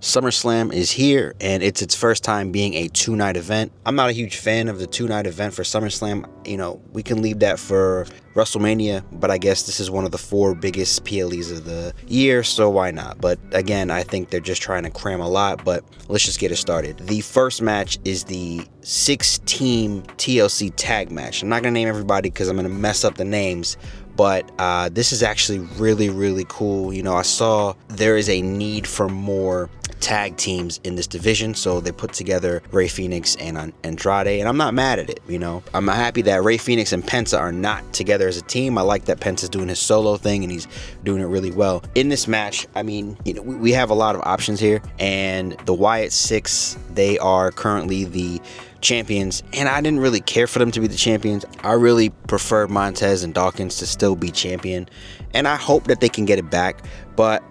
SummerSlam is here, and it's its first time being a 2-night event. I'm not a huge fan of the 2-night event for SummerSlam. We can leave that for WrestleMania, but I guess this is one of the 4 biggest PLEs of the year, so why not? But again, I think they're just trying to cram a lot, but let's just get it started. The first match is the 6-team TLC tag match. I'm not going to name everybody because I'm going to mess up the names, but this is actually really, really cool. I saw there is a need for more tag teams in this division, so they put together Rey Fenix and Andrade, and I'm not mad at it. I'm happy that Rey Fenix and Penta are not together as a team. I like that Penta's doing his solo thing and he's doing it really well in this match. We have a lot of options here, and the Wyatt Six, they are currently the champions, and I didn't really care for them to be the champions. I really prefer Montez and Dawkins to still be champion, and I hope that they can get it back, but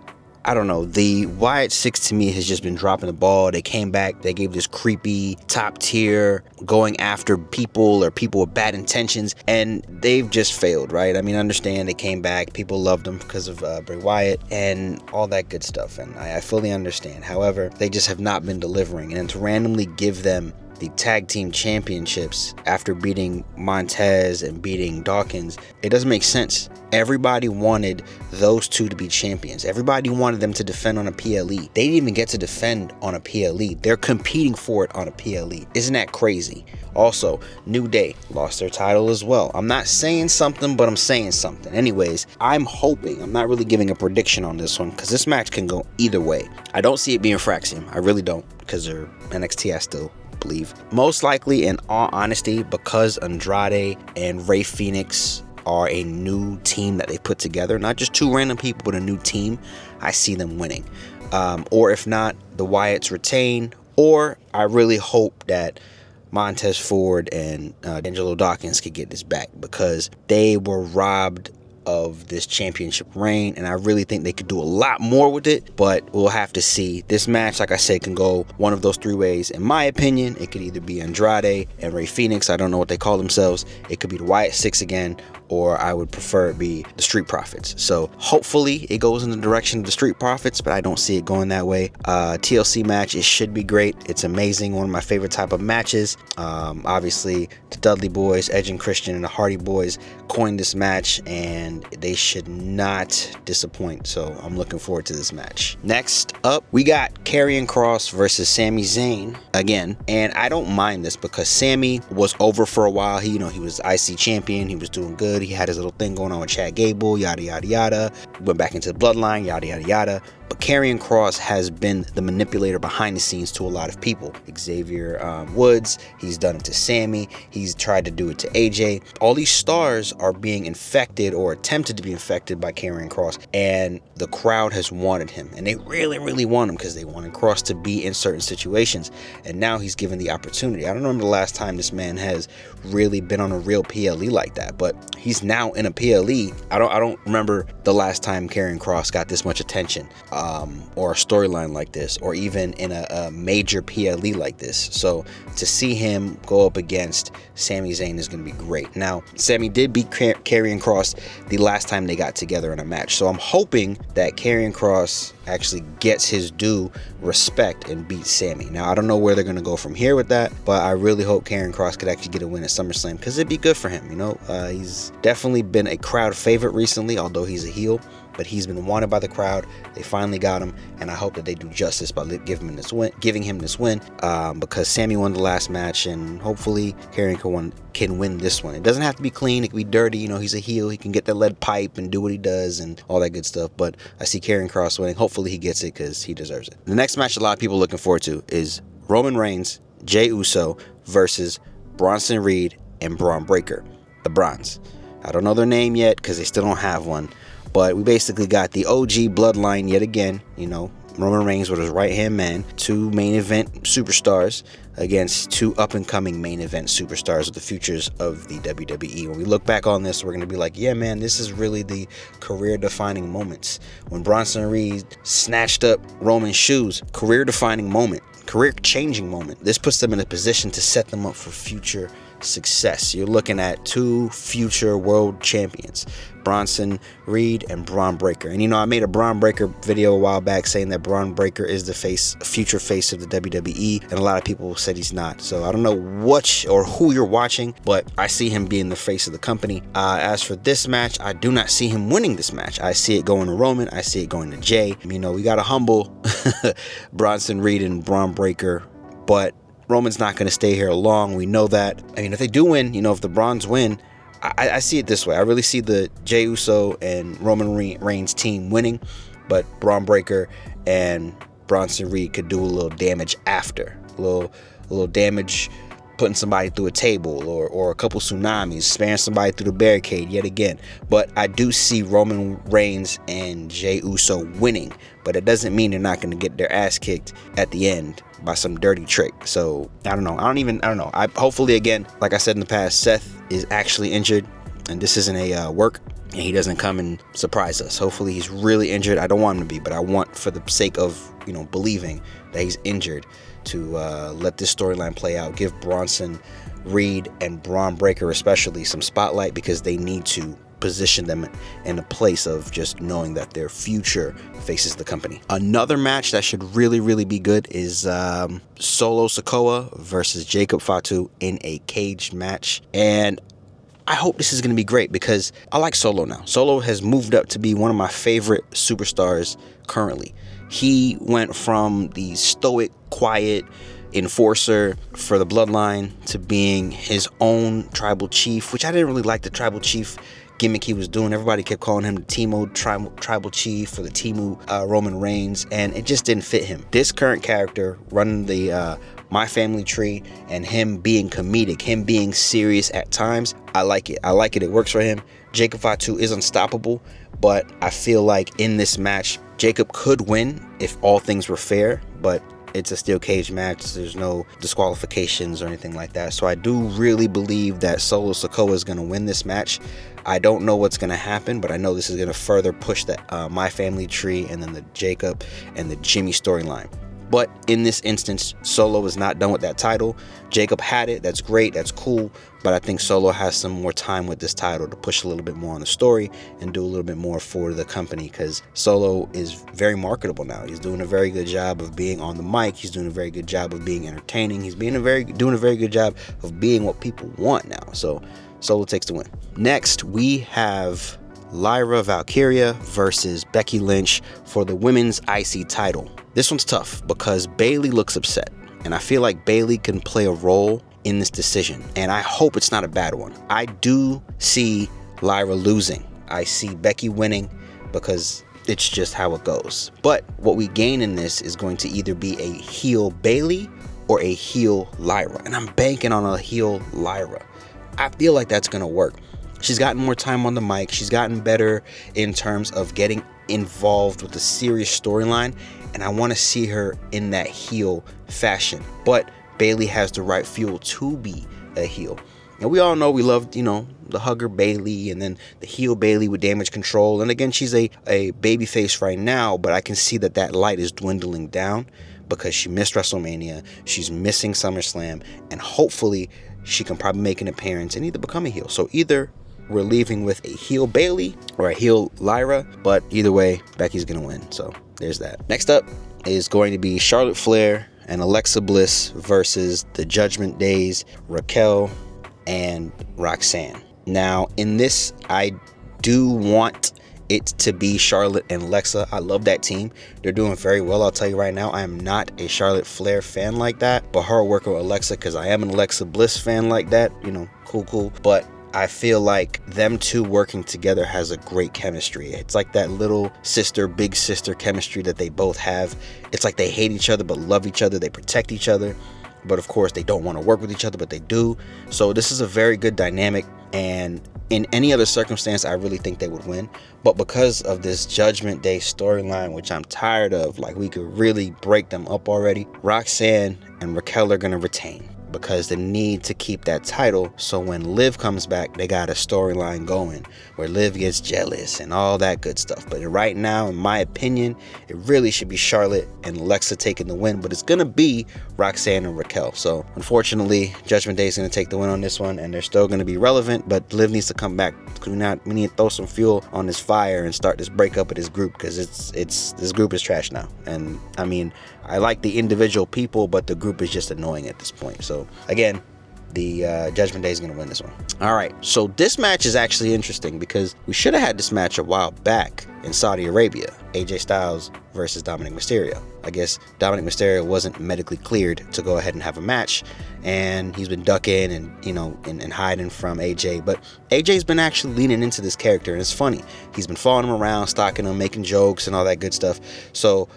I don't know. The Wyatt Six to me has just been dropping the ball. They came back. They gave this creepy top tier going after people or people with bad intentions, and they've just failed, right? I understand they came back. People loved them because of Bray Wyatt and all that good stuff, and I fully understand. However, they just have not been delivering, and to randomly give them the tag team championships after beating Montez and beating Dawkins, it doesn't make sense. Everybody wanted those two to be champions. Everybody wanted them to defend on a PLE. They didn't even get to defend on a PLE. They're competing for it on a PLE. Isn't that crazy? Also, New Day lost their title as well. I'm not saying something, but I'm saying something. Anyways, I'm hoping, I'm not really giving a prediction on this one because this match can go either way. I don't see it being Fraxium. I really don't, because they're NXT, I still believe. Most likely, in all honesty, because Andrade and Rey Fenix are a new team that they put together, not just 2 random people, but a new team, I see them winning. Or if not, the Wyatts retain, or I really hope that Montez Ford and Angelo Dawkins could get this back, because they were robbed of this championship reign, and I really think they could do a lot more with it, but we'll have to see. This match, like I said, can go one of those 3 ways. In my opinion, it could either be Andrade and Rey Fenix, I don't know what they call themselves. It could be the Wyatt Six again, or I would prefer it be the Street Profits. So hopefully it goes in the direction of the Street Profits, but I don't see it going that way. TLC match, it should be great. It's amazing. One of my favorite type of matches. Obviously, the Dudley Boys, Edge and Christian, and the Hardy Boys coined this match, and they should not disappoint. So I'm looking forward to this match. Next up, we got Karrion Kross versus Sami Zayn again, and I don't mind this because Sami was over for a while. He was IC champion. He was doing good. He had his little thing going on with Chad Gable, yada yada yada. Went back into the bloodline, yada yada yada. But Karrion Kross has been the manipulator behind the scenes to a lot of people. Xavier Woods, he's done it to Sammy. He's tried to do it to AJ. All these stars are being infected or attempted to be infected by Karrion Kross, and the crowd has wanted him. And they really, really want him because they wanted Kross to be in certain situations. And now he's given the opportunity. I don't remember the last time this man has really been on a real PLE like that, but he's now in a PLE. I don't remember the last time Karrion Kross got this much attention. Or a storyline like this, or even in a major PLE like this. So to see him go up against Sami Zayn is going to be great. Now, Sami did beat Karrion Kross the last time they got together in a match. So I'm hoping that Karrion Kross actually gets his due respect and beats Sami. Now, I don't know where they're going to go from here with that, but I really hope Karrion Kross could actually get a win at SummerSlam, because it'd be good for him. He's definitely been a crowd favorite recently, although he's a heel. But he's been wanted by the crowd. They finally got him, and I hope that they do justice by giving him this win, because Sami won the last match, and hopefully Karrion can win this one. It doesn't have to be clean. It can be dirty. He's a heel. He can get the lead pipe and do what he does and all that good stuff. But I see Karrion Kross winning. Hopefully he gets it, because he deserves it. The next match a lot of people are looking forward to is Roman Reigns, Jey Uso versus Bronson Reed and Braun Breaker, the Bronze. I don't know their name yet because they still don't have one. But we basically got the OG bloodline yet again. Roman Reigns with his right-hand man, 2 main event superstars against 2 up-and-coming main event superstars of the futures of the WWE. When we look back on this, we're going to be like, yeah, man, this is really the career-defining moments. When Bronson Reed snatched up Roman's shoes, career-defining moment, career-changing moment. This puts them in a position to set them up for future success. You're looking at two future world champions, Bronson Reed and Braun Breaker. And I made a Braun Breaker video a while back saying that Braun Breaker is the future face of the WWE, and a lot of people said he's not. So I don't know what or who you're watching, but I see him being the face of the company. As for this match, I do not see him winning this match. I see it going to Roman. I see it going to Jay. We got to humble Bronson Reed and Braun Breaker, but Roman's not going to stay here long. We know that. If they do win, if the Browns win, I see it this way. I really see the Jey Uso and Roman Reigns team winning, but Braun Breaker and Bronson Reed could do a little damage after. A little damage, putting somebody through a table or a couple tsunamis, sparing somebody through the barricade yet again. But I do see Roman Reigns and Jey Uso winning, but it doesn't mean they're not going to get their ass kicked at the end by some dirty trick. So I don't know. I don't know. Hopefully, again, like I said in the past, Seth is actually injured and this isn't a work, and he doesn't come and surprise us. Hopefully he's really injured. I don't want him to be, but I want, for the sake of believing that he's injured, to let this storyline play out. Give Bronson Reed and Braun Breaker especially some spotlight, because they need to position them in a place of just knowing that their future faces the company. Another match that should really, really be good is Solo Sikoa versus Jacob Fatu in a cage match. And I hope this is going to be great, because I like Solo now. Solo has moved up to be one of my favorite superstars currently. He went from the stoic, quiet enforcer for the Bloodline to being his own tribal chief, which I didn't really like the tribal chief gimmick he was doing. Everybody kept calling him the Timo tribal chief or the Timu Roman Reigns, and it just didn't fit him. This current character running the My Family tree, and him being comedic, him being serious at times, I like it. It works for him. Jacob Fatu is unstoppable, but I feel like in this match, Jacob could win if all things were fair, but it's a steel cage match. There's no disqualifications or anything like that. So I do really believe that Solo Sikoa is going to win this match. I don't know what's going to happen, but I know this is going to further push that My Family tree and then the Jacob and the Jimmy storyline. But in this instance, Solo is not done with that title. Jacob had it. That's great. That's cool. But I think Solo has some more time with this title to push a little bit more on the story and do a little bit more for the company, because Solo is very marketable now. He's doing a very good job of being on the mic. He's doing a very good job of being entertaining. He's doing a very good job of being what people want now. So Solo takes the win. Next, we have Lyra Valkyria versus Becky Lynch for the women's IC title. This one's tough because Bayley looks upset, and I feel like Bayley can play a role in this decision, and I hope it's not a bad one. I do see Lyra losing. I see Becky winning, because it's just how it goes. But what we gain in this is going to either be a heel Bayley or a heel Lyra, and I'm banking on a heel Lyra. I feel like that's going to work. She's gotten more time on the mic. She's gotten better in terms of getting involved with the serious storyline, and I want to see her in that heel fashion. But Bayley has the right fuel to be a heel. And we all know we love, the hugger Bayley, and then the heel Bayley with damage control. And again, she's a babyface right now, but I can see that light is dwindling down because she missed WrestleMania. She's missing SummerSlam, and hopefully she can probably make an appearance and either become a heel. So either we're leaving with a heel Bayley or a heel Lyra, but either way, Becky's gonna win. So there's that. Next up is going to be Charlotte Flair and Alexa Bliss versus the Judgment Days, Raquel and Roxanne. Now, in this, I do want it to be Charlotte and Alexa. I love that team. They're doing very well. I'll tell you right now, I am not a Charlotte Flair fan like that, but her working with Alexa, because I am an Alexa Bliss fan like that, cool. But I feel like them two working together has a great chemistry. It's like that little sister, big sister chemistry that they both have. It's like they hate each other but love each other. They protect each other, but of course they don't want to work with each other, but they do. So this is a very good dynamic, and in any other circumstance, I really think they would win. But because of this Judgment Day storyline, which I'm tired of, like we could really break them up already, Roxanne and Raquel are going to retain. because they need to keep that title, so when Liv comes back, they got a storyline going where Liv gets jealous and all that good stuff. But right now, in my opinion, it really should be Charlotte and Alexa taking the win, but it's gonna be Roxanne and Raquel. So unfortunately, Judgment Day is gonna take the win on this one, and they're still gonna be relevant, but Liv needs to come back. We need to throw some fuel on this fire and start this breakup of this group, because this group is trash now. And I mean, I like the individual people, but the group is just annoying at this point. So again, the Judgment Day is going to win this one. All right, so this match is actually interesting because we should have had this match a while back in Saudi Arabia. AJ Styles versus Dominic Mysterio. I guess Dominic Mysterio wasn't medically cleared to go ahead and have a match, and he's been ducking and hiding from AJ. But AJ's been actually leaning into this character, and it's funny. He's been following him around, stalking him, making jokes and all that good stuff. So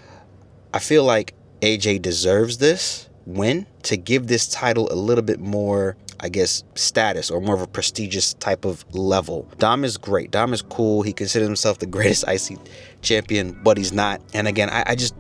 I feel like AJ deserves this win to give this title a little bit more, I guess, status, or more of a prestigious type of level. Dom is great. Dom is cool. He considers himself the greatest IC champion, but he's not. And again,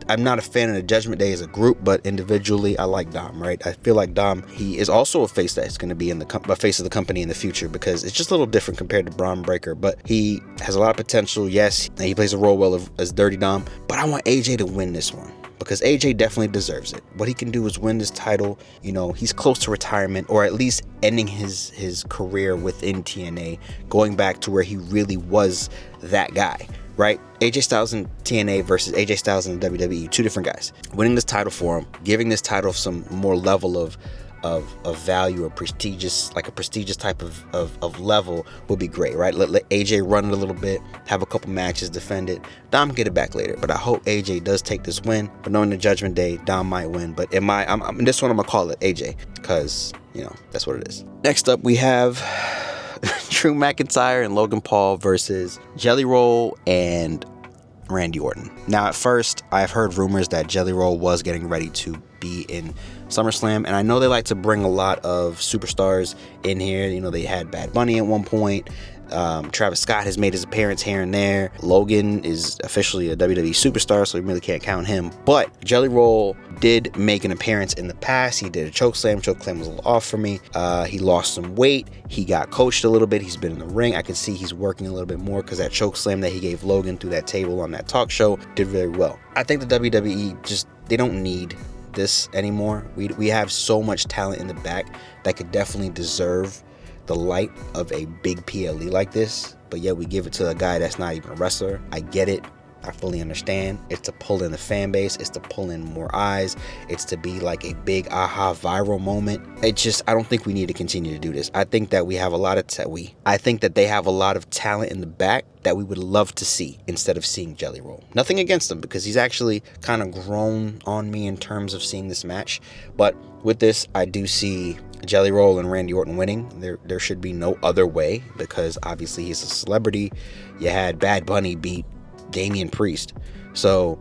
I'm not a fan of the Judgment Day as a group, but individually, I like Dom, right? I feel like Dom, he is also a face that's going to be in the face of the company in the future, because it's just a little different compared to Braun Breaker, but he has a lot of potential. Yes, he plays a role well as Dirty Dom, but I want AJ to win this one, because AJ definitely deserves it. What he can do is win this title. He's close to retirement, or at least ending his career within TNA, going back to where he really was that guy, right? AJ Styles in TNA versus AJ Styles in WWE, two different guys. Winning this title for him, giving this title some more level of value, or prestigious, like a prestigious type of level, would be great, right? Let AJ run it a little bit, have a couple matches, defend it. Dom can get it back later, but I hope AJ does take this win. But knowing the Judgment Day, Dom might win. But in this one, I'm gonna call it AJ, because that's what it is. Next up, we have Drew McIntyre and Logan Paul versus Jelly Roll and Randy Orton. Now, at first, I've heard rumors that Jelly Roll was getting ready to be in SummerSlam, and I know they like to bring a lot of superstars in here. They had Bad Bunny at one point. Travis Scott has made his appearance here and there. Logan is officially a WWE superstar, so we really can't count him. But Jelly Roll did make an appearance in the past. He did a chokeslam. Chokeslam was a little off for me. He lost some weight. He got coached a little bit. He's been in the ring. I can see he's working a little bit more, because that chokeslam that he gave Logan through that table on that talk show did very well. I think the WWE they don't need this anymore. We have so much talent in the back that could definitely deserve the light of a big PLE like this, but yet we give it to a guy that's not even a wrestler. I get it. I fully understand. It's to pull in the fan base. It's to pull in more eyes. It's to be like a big aha viral moment. I don't think we need to continue to do this. I think that we have a lot of I think that they have a lot of talent in the back that we would love to see instead of seeing Jelly Roll. Nothing against him, because he's actually kind of grown on me in terms of seeing this match. But with this, I do see Jelly Roll and Randy Orton winning. There should be no other way, because obviously he's a celebrity. You had Bad Bunny beat Damian Priest. So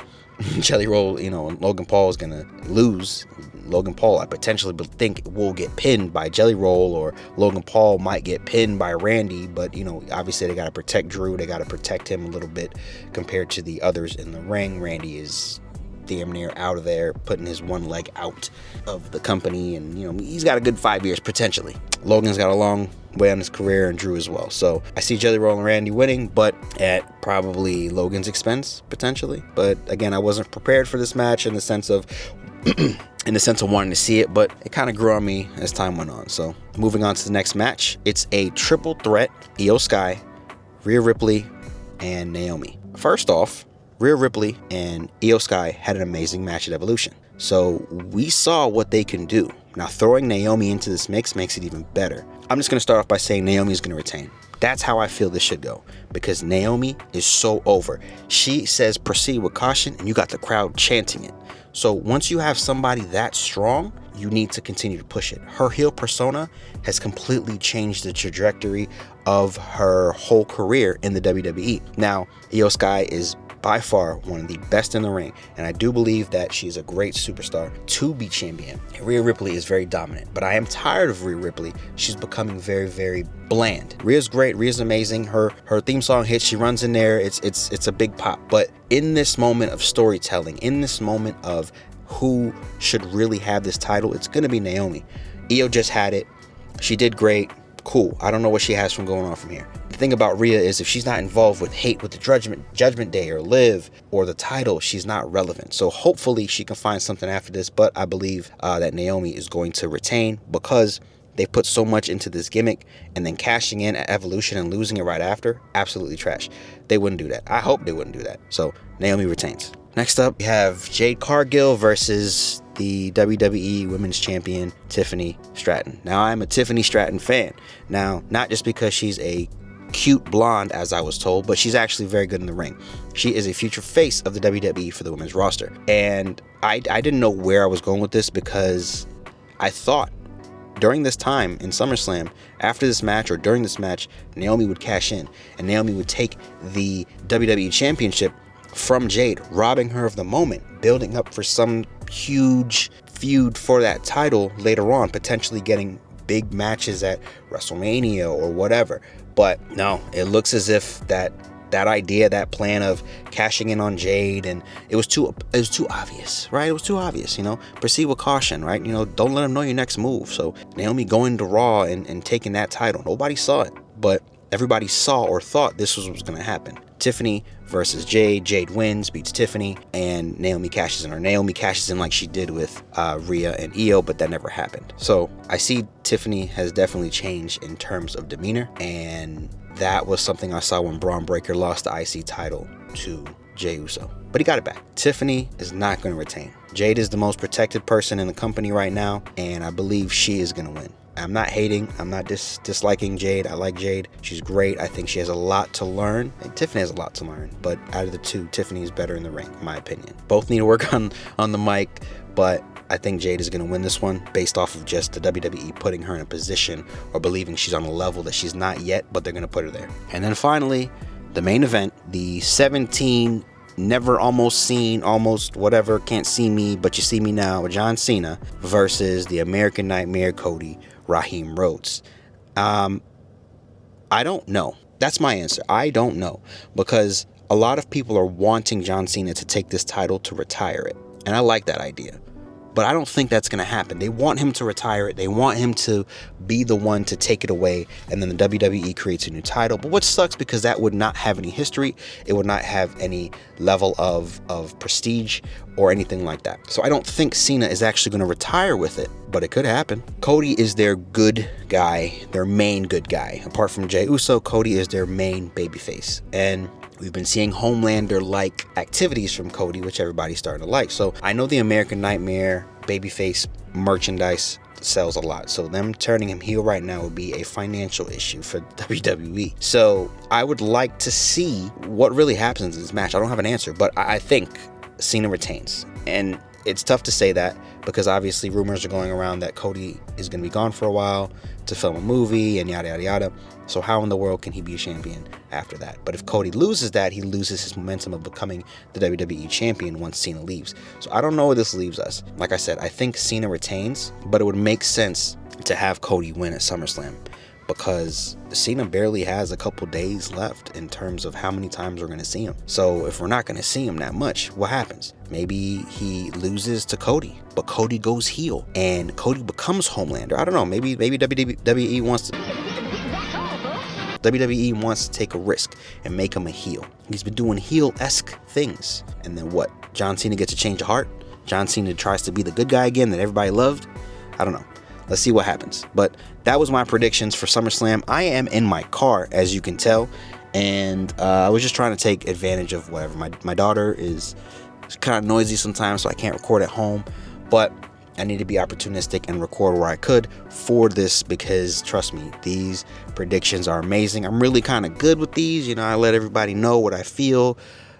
Jelly Roll, Logan Paul is going to lose. Logan Paul, I potentially think, will get pinned by Jelly Roll, or Logan Paul might get pinned by Randy. But, obviously they got to protect Drew. They got to protect him a little bit compared to the others in the ring. Randy is damn near out of there, putting his one leg out of the company, and he's got a good 5 years potentially. Logan's got a long way on his career, and Drew as well. So I see Jelly Roll and Randy winning, but at probably Logan's expense potentially. But again, I wasn't prepared for this match in the sense of wanting to see it, but it kind of grew on me as time went on. So moving on to the next match, it's a triple threat: Io Sky, Rhea Ripley, and Naomi. First off, Rhea Ripley and Io Sky had an amazing match at Evolution. So we saw what they can do. Now throwing Naomi into this mix makes it even better. I'm just going to start off by saying Naomi is going to retain. That's how I feel this should go, because Naomi is so over. She says proceed with caution, and you got the crowd chanting it. So once you have somebody that strong, you need to continue to push it. Her heel persona has completely changed the trajectory of her whole career in the WWE. Now, Io Sky is by far one of the best in the ring, and I do believe that she's a great superstar to be champion. Rhea Ripley is very dominant, but I am tired of Rhea Ripley. She's becoming very, very bland. Rhea's great. Rhea's amazing. Her theme song hits. She runs in there. It's a big pop. But in this moment of storytelling, in this moment of who should really have this title, it's going to be Naomi. Io just had it. She did great. Cool. I don't know what she has from going on from here. The thing about Rhea is if she's not involved with Hate with the Judgment Day or Liv or the title, she's not relevant. So hopefully she can find something after this. But I believe that Naomi is going to retain because they put so much into this gimmick, and then cashing in at Evolution and losing it right after, absolutely trash. They wouldn't do that. I hope they wouldn't do that. So Naomi retains. Next up, we have Jade Cargill versus the WWE Women's Champion, Tiffany Stratton. Now, I'm a Tiffany Stratton fan. Now, not just because she's a cute blonde, as I was told, but she's actually very good in the ring. She is a future face of the WWE for the women's roster. And I didn't know where I was going with this because I thought during this time in SummerSlam, after this match or during this match, Naomi would cash in and Naomi would take the WWE Championship from Jade, robbing her of the moment, building up for some huge feud for that title later on, potentially getting big matches at WrestleMania or whatever. But no, it looks as if that idea, that plan of cashing in on Jade, and it was too obvious, right? It was too obvious, proceed with caution, right? Don't let them know your next move. So Naomi going to Raw and taking that title, nobody saw it, but everybody saw or thought this was what was going to happen. Tiffany versus Jade. Jade wins, beats Tiffany, and Naomi cashes in. Or Naomi cashes in like she did with Rhea and Io, but that never happened. So I see Tiffany has definitely changed in terms of demeanor, and that was something I saw when Braun Breaker lost the IC title to Jey Uso. But he got it back. Tiffany is not going to retain. Jade is the most protected person in the company right now, and I believe she is going to win. I'm not hating. I'm not disliking Jade. I like Jade. She's great. I think she has a lot to learn. And Tiffany has a lot to learn. But out of the two, Tiffany is better in the ring, in my opinion. Both need to work on the mic, but I think Jade is going to win this one based off of just the WWE putting her in a position or believing she's on a level that she's not yet, but they're going to put her there. And then finally, the main event, the 17 never almost seen, almost whatever, can't see me, but you see me now, John Cena versus the American Nightmare Cody, Raheem Rhodes. I don't know. That's my answer. I don't know, because a lot of people are wanting John Cena to take this title to retire it. And I like that idea. But I don't think that's going to happen. They want him to retire it. They want him to be the one to take it away. And then the WWE creates a new title. But what sucks, because that would not have any history. It would not have any level of prestige or anything like that. So I don't think Cena is actually going to retire with it. But it could happen. Cody is their good guy, their main good guy. Apart from Jey Uso, Cody is their main babyface. And we've been seeing Homelander-like activities from Cody, which everybody's starting to like. So I know the American Nightmare babyface merchandise sells a lot. So them turning him heel right now would be a financial issue for WWE. So I would like to see what really happens in this match. I don't have an answer, but I think Cena retains. And it's tough to say that because obviously rumors are going around that Cody is going to be gone for a while to film a movie and yada, yada, yada. So how in the world can he be a champion after that? But if Cody loses that, he loses his momentum of becoming the WWE champion once Cena leaves. So I don't know where this leaves us. Like I said, I think Cena retains, but it would make sense to have Cody win at SummerSlam, because Cena barely has a couple days left in terms of how many times we're going to see him. So if we're not going to see him that much, what happens? Maybe he loses to Cody, but Cody goes heel and Cody becomes Homelander. I don't know. Maybe WWE wants to take a risk and make him a heel. He's been doing heel-esque things. And then what? John Cena gets a change of heart? John Cena tries to be the good guy again that everybody loved? I don't know. Let's see what happens. But that was my predictions for SummerSlam. I am in my car, as you can tell, and I was just trying to take advantage of whatever. My daughter is kind of noisy sometimes, so I can't record at home, but I need to be opportunistic and record where I could for this, because trust me, these predictions are amazing. I'm really kind of good with these. I let everybody know what I feel.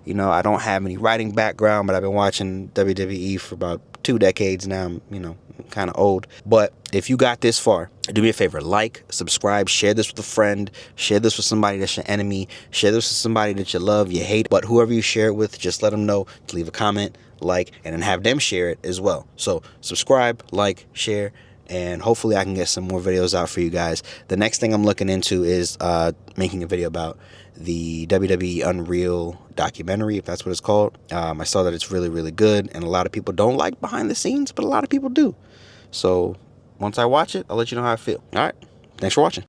I don't have any writing background, but I've been watching WWE for about 2 decades now. I'm kind of old. But if you got this far, do me a favor, like, subscribe, share this with a friend, share this with somebody that's your enemy, share this with somebody that you love, you hate, but whoever you share it with, just let them know to leave a comment, like, and then have them share it as well. So subscribe, like, share, and hopefully I can get some more videos out for you guys. The next thing I'm looking into is making a video about the WWE Unreal documentary, if that's what it's called. I saw that it's really, really good, and a lot of people don't like behind the scenes, but a lot of people do. So Once I watch it, I'll let you know how I feel. All right. Thanks for watching.